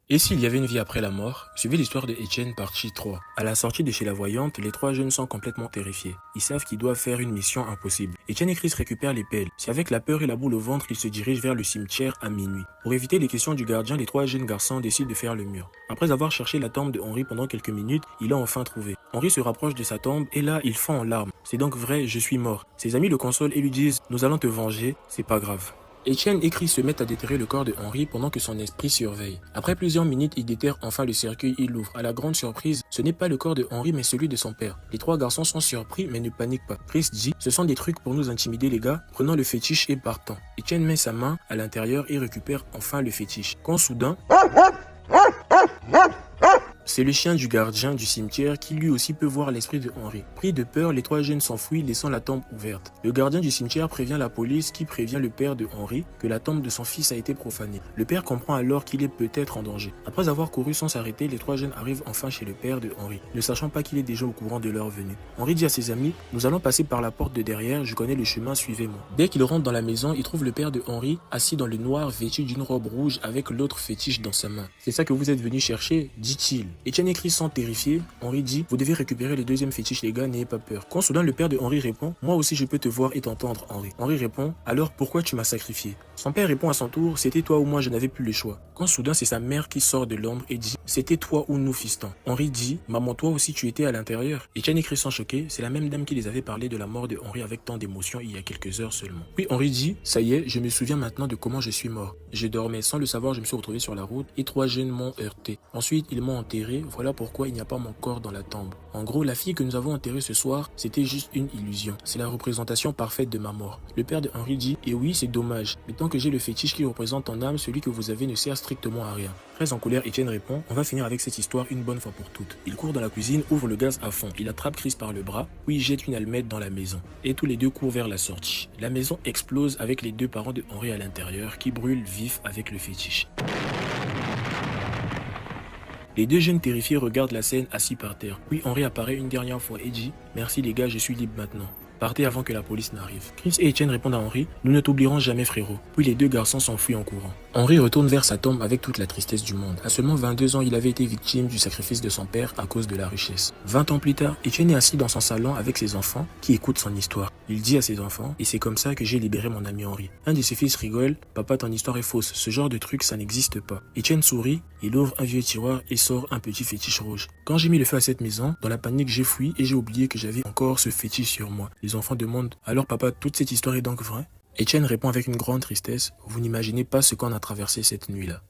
Et s'il y avait une vie après la mort? Suivez l'histoire de Etienne partie 3. À la sortie de chez la voyante, les trois jeunes sont complètement terrifiés. Ils savent qu'ils doivent faire une mission impossible. Etienne et Chris récupèrent les pelles. C'est avec la peur et la boule au ventre qu'ils se dirigent vers le cimetière à minuit. Pour éviter les questions du gardien, les trois jeunes garçons décident de faire le mur. Après avoir cherché la tombe de Henri pendant quelques minutes, il l'a enfin trouvé. Henri se rapproche de sa tombe et là, il fond en larmes. C'est donc vrai, je suis mort. Ses amis le consolent et lui disent « Nous allons te venger, c'est pas grave ». Etienne et Chris se mettent à déterrer le corps de Henri pendant que son esprit surveille. Après plusieurs minutes, ils déterrent enfin le cercueil et l'ouvrent. À la grande surprise, ce n'est pas le corps de Henri mais celui de son père. Les trois garçons sont surpris mais ne paniquent pas. Chris dit « Ce sont des trucs pour nous intimider les gars, prenons le fétiche et partons ». Etienne met sa main à l'intérieur et récupère enfin le fétiche. Quand soudain... C'est le chien du gardien du cimetière qui lui aussi peut voir l'esprit de Henri. Pris de peur, les trois jeunes s'enfuient laissant la tombe ouverte. Le gardien du cimetière prévient la police qui prévient le père de Henri que la tombe de son fils a été profanée. Le père comprend alors qu'il est peut-être en danger. Après avoir couru sans s'arrêter, les trois jeunes arrivent enfin chez le père de Henri, ne sachant pas qu'il est déjà au courant de leur venue. Henri dit à ses amis « Nous allons passer par la porte de derrière, je connais le chemin, suivez-moi ». Dès qu'il rentre dans la maison, il trouve le père de Henri assis dans le noir vêtu d'une robe rouge avec l'autre fétiche dans sa main. « C'est ça que vous êtes venu chercher ?» dit-il. Etienne et Chris sont terrifiés. Henri dit « Vous devez récupérer le deuxième fétiche les gars, n'ayez pas peur ». Quand soudain le père de Henri répond « Moi aussi je peux te voir et t'entendre Henri ». Henri répond « Alors pourquoi tu m'as sacrifié ?» Son père répond à son tour « C'était toi ou moi, je n'avais plus le choix ». Quand soudain c'est sa mère qui sort de l'ombre et dit « C'était toi ou nous fiston ». Henri dit « Maman, toi aussi tu étais à l'intérieur ». Etienne et Chris sont choqués, c'est la même dame qui les avait parlé de la mort de Henri avec tant d'émotion il y a quelques heures seulement. Puis Henri dit « Ça y est, je me souviens maintenant de comment je suis mort. Je dormais, sans le savoir je me suis retrouvé sur la route et trois jeunes m'ont heurté. Ensuite ils m'ont enterré, voilà pourquoi il n'y a pas mon corps dans la tombe. En gros, la fille que nous avons enterrée ce soir, c'était juste une illusion. C'est la représentation parfaite de ma mort. » Le père de Henri dit « Et oui, c'est dommage, mais tant que j'ai le fétiche qui représente en âme, celui que vous avez ne sert strictement à rien. » Très en colère, Etienne répond « On va finir avec cette histoire une bonne fois pour toutes. » Il court dans la cuisine, ouvre le gaz à fond. Il attrape Chris par le bras, puis jette une allumette dans la maison. Et tous les deux courent vers la sortie. La maison explose avec les deux parents de Henri à l'intérieur qui brûlent vifs avec le fétiche. Les deux jeunes terrifiés regardent la scène assis par terre. Puis Henri apparaît une dernière fois et dit « Merci les gars, je suis libre maintenant. » Partez avant que la police n'arrive. Chris et Etienne répondent à Henri « Nous ne t'oublierons jamais frérot ». Puis les deux garçons s'enfuient en courant. Henri retourne vers sa tombe avec toute la tristesse du monde. À seulement 22 ans, il avait été victime du sacrifice de son père à cause de la richesse. 20 ans plus tard, Etienne est assis dans son salon avec ses enfants qui écoutent son histoire. Il dit à ses enfants « Et c'est comme ça que j'ai libéré mon ami Henri ». Un de ses fils rigole « Papa, ton histoire est fausse, ce genre de truc ça n'existe pas ». Etienne sourit, il ouvre un vieux tiroir et sort un petit fétiche rouge. Quand j'ai mis le feu à cette maison, dans la panique j'ai fui et j'ai oublié que j'avais encore ce fétiche sur moi. Les enfants demandent « Alors papa, toute cette histoire est donc vraie ?» Etienne répond avec une grande tristesse « Vous n'imaginez pas ce qu'on a traversé cette nuit-là. »